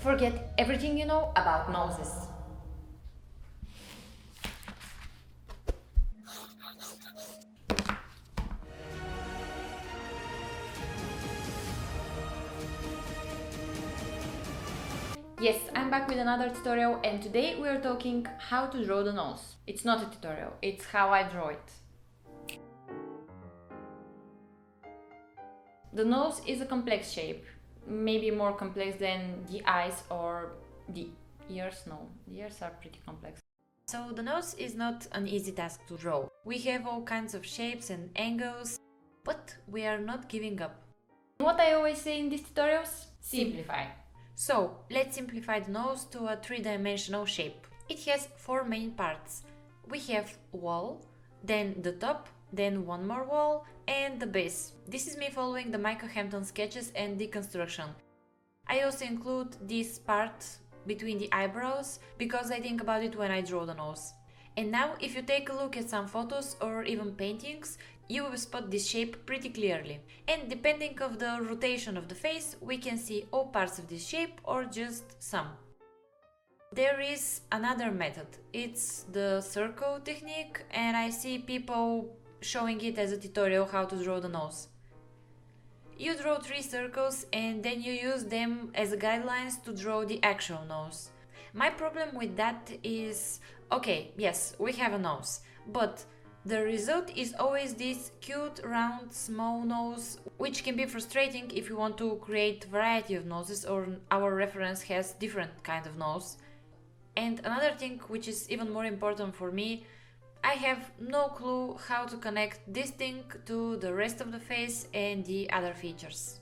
Forget everything you know about noses. Yes, I'm back with another tutorial, and today we are talking how to draw the nose. It's not a tutorial, it's how I draw it. The nose is a complex shape, maybe more complex than the eyes or the ears. No, the ears are pretty complex. So the nose is not an easy task to draw. We have all kinds of shapes and angles, but we are not giving up. What I always say in these tutorials? Simplify. So, let's simplify the nose to a three-dimensional shape. It has four main parts. We have wall, then the top, then one more wall, and the base. This is me following the Michael Hampton sketches and deconstruction. I also include this part between the eyebrows because I think about it when I draw the nose. And now, if you take a look at some photos or even paintings, you will spot this shape pretty clearly. And depending on the rotation of the face, we can see all parts of this shape or just some. There is another method. It's the circle technique, and I see people showing it as a tutorial how to draw the nose. You draw 3 circles and then you use them as guidelines to draw the actual nose. My problem with that is, okay, yes, we have a nose, but the result is always this cute, round, small nose, which can be frustrating if you want to create variety of noses or our reference has different kind of nose. And another thing which is even more important for me, I have no clue how to connect this thing to the rest of the face and the other features.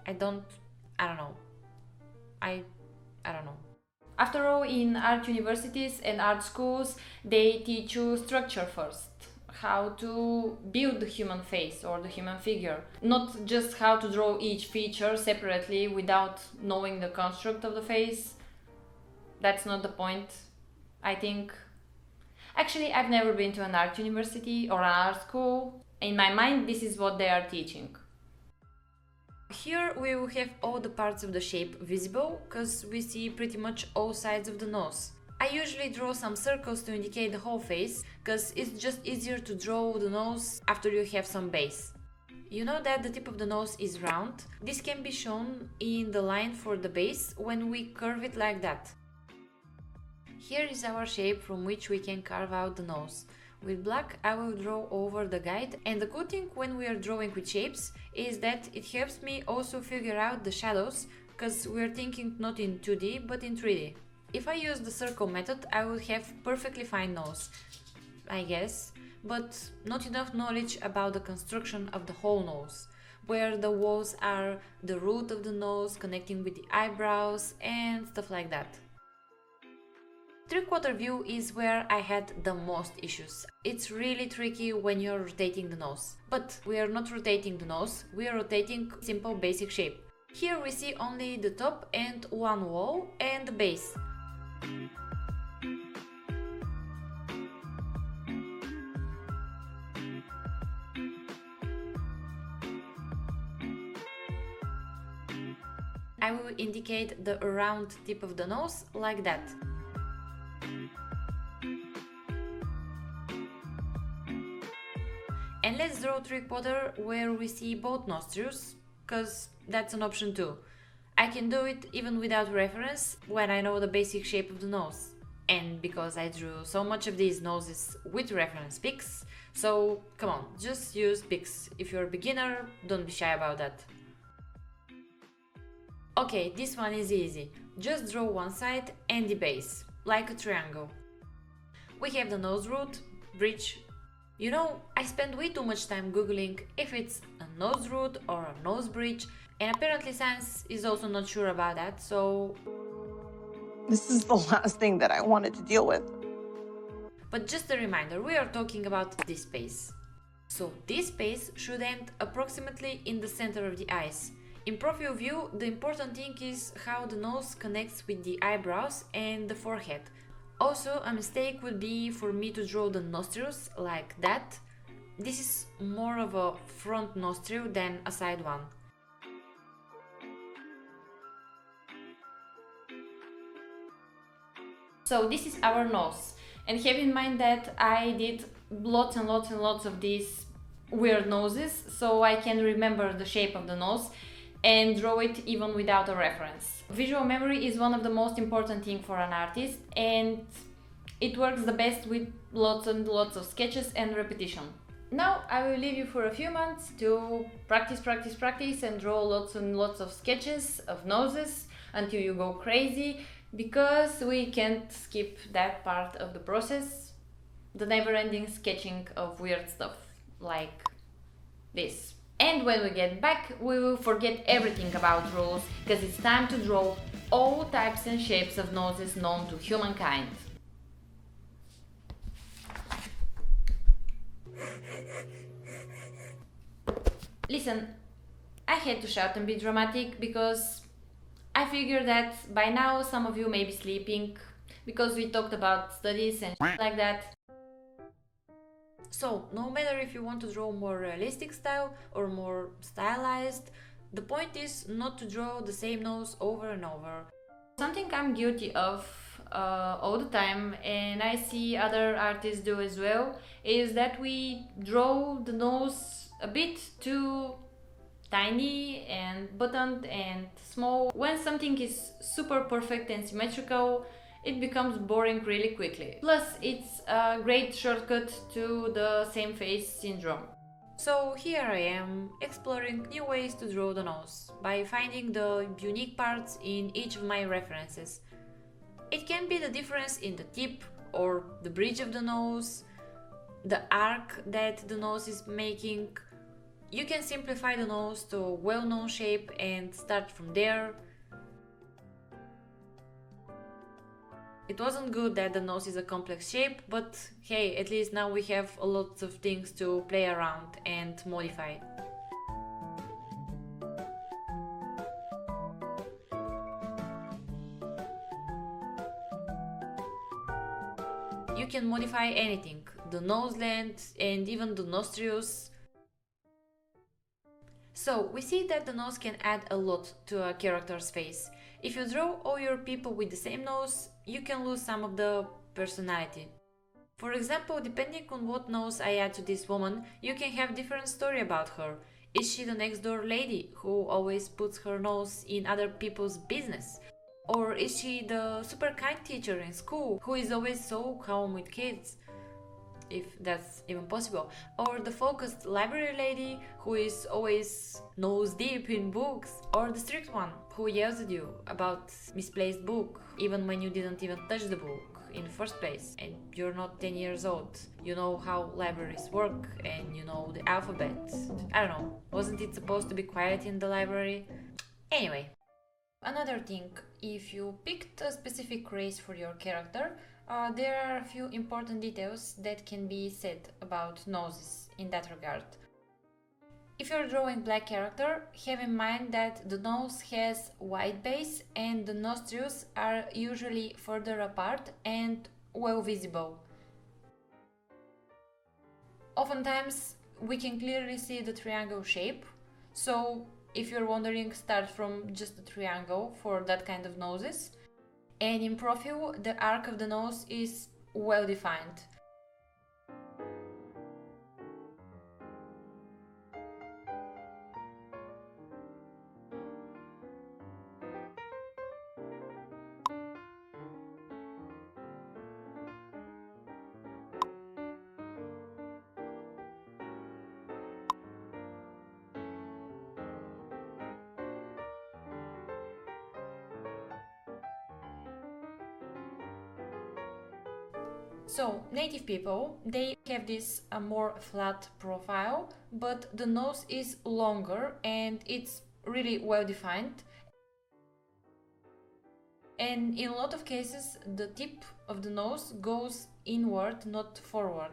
I don't know. I don't know. After all, in art universities and art schools, they teach you structure first. How to build the human face or the human figure. Not just how to draw each feature separately without knowing the construct of the face. That's not the point, I think. Actually, I've never been to an art university or an art school. In my mind, this is what they are teaching. Here we will have all the parts of the shape visible, because we see pretty much all sides of the nose. I usually draw some circles to indicate the whole face, because it's just easier to draw the nose after you have some base. You know that the tip of the nose is round? This can be shown in the line for the base when we curve it like that. Here is our shape from which we can carve out the nose. With black I will draw over the guide, and the good thing when we are drawing with shapes is that it helps me also figure out the shadows, because we are thinking not in 2D but in 3D. If I use the circle method I would have perfectly fine nose, I guess, but not enough knowledge about the construction of the whole nose, where the walls are the root of the nose connecting with the eyebrows and stuff like that. Three-quarter view is where I had the most issues. It's really tricky when you're rotating the nose. But we are not rotating the nose, we are rotating simple basic shape. Here we see only the top and one wall and the base. I will indicate the round tip of the nose like that. And let's draw three-quarter where we see both nostrils, cause that's an option too. I can do it even without reference when I know the basic shape of the nose. And because I drew so much of these noses with reference pics, so come on, just use pics. If you're a beginner, don't be shy about that. Okay, this one is easy. Just draw one side and the base, like a triangle. We have the nose root, bridge. You know, I spend way too much time googling if it's a nose root or a nose bridge, and apparently science is also not sure about that, so... This is the last thing that I wanted to deal with. But just a reminder, we are talking about this space. So this space should end approximately in the center of the eyes. In profile view, the important thing is how the nose connects with the eyebrows and the forehead. Also, a mistake would be for me to draw the nostrils like that. This is more of a front nostril than a side one. So this is our nose, and have in mind that I did lots and lots and lots of these weird noses, so I can remember the shape of the nose and draw it even without a reference. Visual memory is one of the most important things for an artist, and it works the best with lots and lots of sketches and repetition. Now I will leave you for a few months to practice and draw lots and lots of sketches of noses until you go crazy, because we can't skip that part of the process, the never-ending sketching of weird stuff like this. And when we get back, we will forget everything about rules, because it's time to draw all types and shapes of noses known to humankind. Listen, I had to shout and be dramatic because I figured that by now some of you may be sleeping, because we talked about studies and shit like that. So, no matter if you want to draw more realistic style or more stylized, the point is not to draw the same nose over and over. Something I'm guilty of all the time, and I see other artists do as well, is that we draw the nose a bit too tiny and buttoned and small. When something is super perfect and symmetrical, it becomes boring really quickly. Plus, it's a great shortcut to the same face syndrome. So here I am, exploring new ways to draw the nose, by finding the unique parts in each of my references. It can be the difference in the tip or the bridge of the nose, the arc that the nose is making. You can simplify the nose to a well-known shape and start from there. It wasn't good that the nose is a complex shape, but hey, at least now we have a lot of things to play around and modify. You can modify anything, the nose length and even the nostrils. So, we see that the nose can add a lot to a character's face. If you draw all your people with the same nose, you can lose some of the personality. For example, depending on what nose I add to this woman, you can have different story about her. Is she the next door lady who always puts her nose in other people's business? Or is she the super kind teacher in school who is always so calm with kids? If that's even possible. Or the focused library lady who is always nose deep in books. Or the strict one who yells at you about misplaced book even when you didn't even touch the book in the first place and you're not 10 years old. You know how libraries work and you know the alphabet. I don't know, wasn't it supposed to be quiet in the library? Anyway. Another thing, if you picked a specific race for your character, there are a few important details that can be said about noses in that regard. If you're drawing black character, have in mind that the nose has wide base and the nostrils are usually further apart and well visible. Oftentimes we can clearly see the triangle shape, so if you're wondering, start from just a triangle for that kind of noses. And in profile, the arc of the nose is well defined. So, native people, they have this more flat profile, but the nose is longer and it's really well defined. And in a lot of cases, the tip of the nose goes inward, not forward.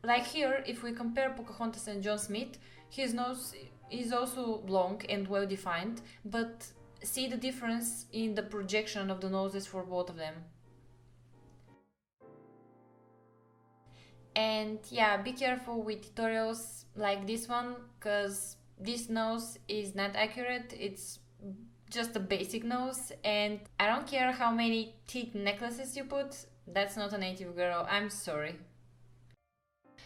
Like here, if we compare Pocahontas and John Smith, his nose is also long and well defined, but see the difference in the projection of the noses for both of them. And yeah, be careful with tutorials. like this one, because this nose is not accurate. It's just a basic nose, and I don't care how many teeth necklaces you put, that's not a native girl, I'm sorry.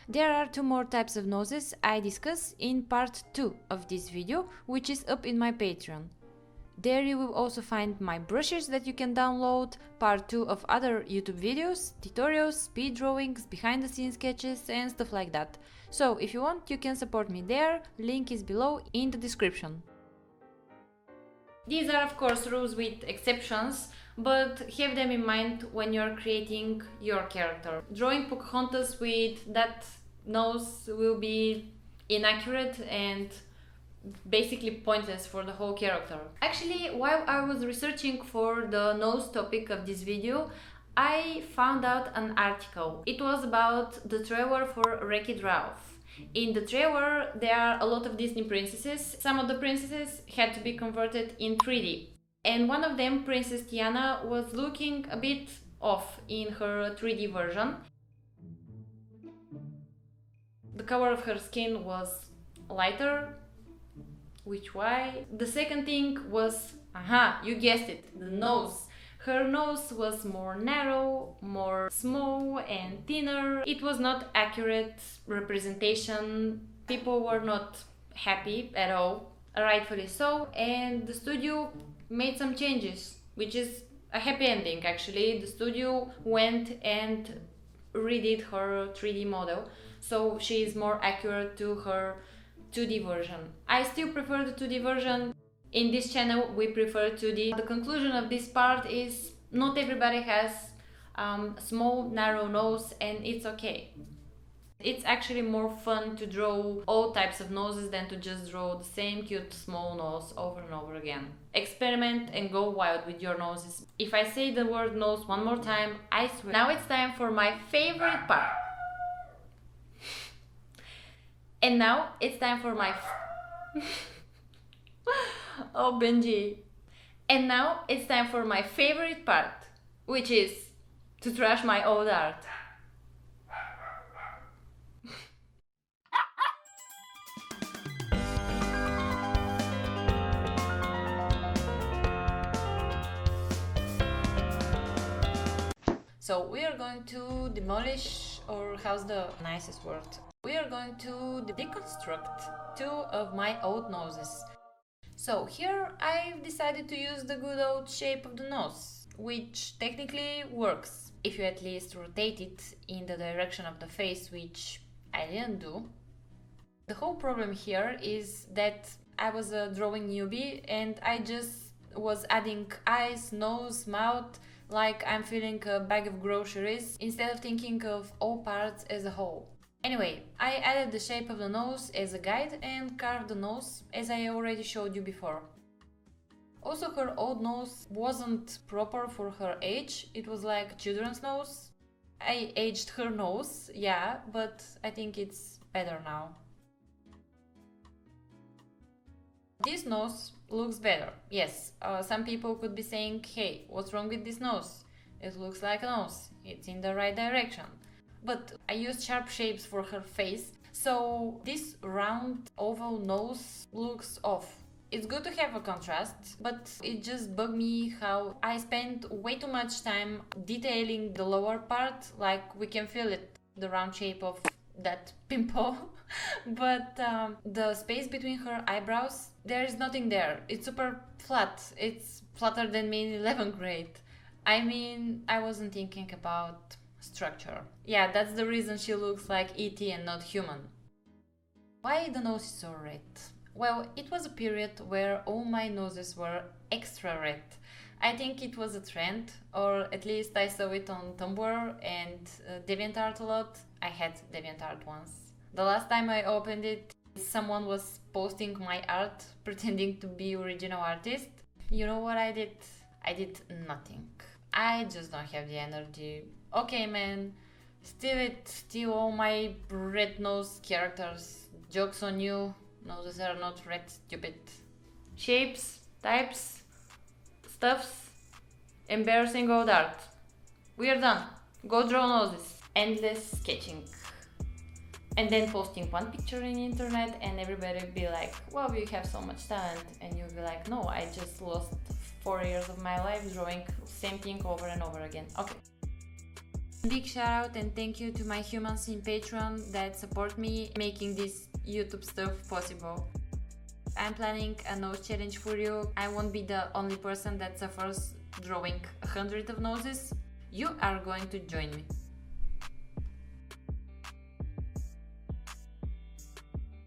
There are two more types of noses I discuss in part 2 of this video, which is up in my Patreon. There you will also find my brushes that you can download, part 2 of other YouTube videos, tutorials, speed drawings, behind the scenes sketches and stuff like that. So if you want, you can support me there, link is below in the description. These are of course rules with exceptions, but have them in mind when you're creating your character. Drawing Pocahontas with that nose will be inaccurate and basically pointless for the whole character. Actually, while I was researching for the nose topic of this video, I found out an article. It was about the trailer for Wreck-It Ralph. In the trailer, there are a lot of Disney princesses. Some of the princesses had to be converted in 3D. And one of them, Princess Tiana, was looking a bit off in her 3D version. The color of her skin was lighter, which why? The second thing was, you guessed it, the nose. Her nose was more narrow, more small and thinner. It was not accurate representation. People were not happy at all, rightfully so, and the studio made some changes, which is a happy ending actually. The studio went and redid her 3D model, so she is more accurate to her 2D version. I still prefer the 2D version. In this channel we prefer 2D. The conclusion of this part is not everybody has small narrow nose, and it's okay. It's actually more fun to draw all types of noses than to just draw the same cute small nose over and over again. Experiment and go wild with your noses. If I say the word nose one more time, I swear. Now it's time for my favorite part. And now it's time for my oh, Benji. And now it's time for my favorite part, which is to trash my old art. So we are going to demolish, or how's the nicest word? We are going to deconstruct 2 of my old noses. So here I've decided to use the good old shape of the nose, which technically works if you at least rotate it in the direction of the face, which I didn't do. The whole problem here is that I was a drawing newbie and I just was adding eyes, nose, mouth, like I'm filling a bag of groceries, instead of thinking of all parts as a whole. Anyway, I added the shape of the nose as a guide and carved the nose as I already showed you before. Also, her old nose wasn't proper for her age, it was like children's nose. I aged her nose, yeah, but I think it's better now. This nose looks better, yes. Some people could be saying, hey, what's wrong with this nose? It looks like a nose, it's in the right direction. But I used sharp shapes for her face, so this round oval nose looks off. It's good to have a contrast, but it just bugged me how I spent way too much time detailing the lower part, like we can feel it, the round shape of that pimple. But the space between her eyebrows, there is nothing there. It's super flat. It's flatter than me in 11th grade. I mean, I wasn't thinking about structure. Yeah, that's the reason she looks like E.T. and not human. Why the nose is so red? Well, it was a period where all my noses were extra red. I think it was a trend, or at least I saw it on Tumblr and DeviantArt a lot. I had DeviantArt once. The last time I opened it, someone was posting my art pretending to be original artist. You know what I did? I did nothing. I just don't have the energy. Okay, man, steal all my red nose characters. Joke's on you. Noses are not red, stupid. Shapes, types, stuffs, embarrassing old art. We are done. Go draw noses. Endless sketching. and then posting one picture in the internet and everybody be like, wow, you have so much talent, and you'll be like, no, I just lost 4 years of my life drawing same thing over and over again. Okay. Big shout out and thank you to my humans in Patreon that support me making this YouTube stuff possible. I'm planning a nose challenge for you. I won't be the only person that suffers drawing 100 of noses. You are going to join me.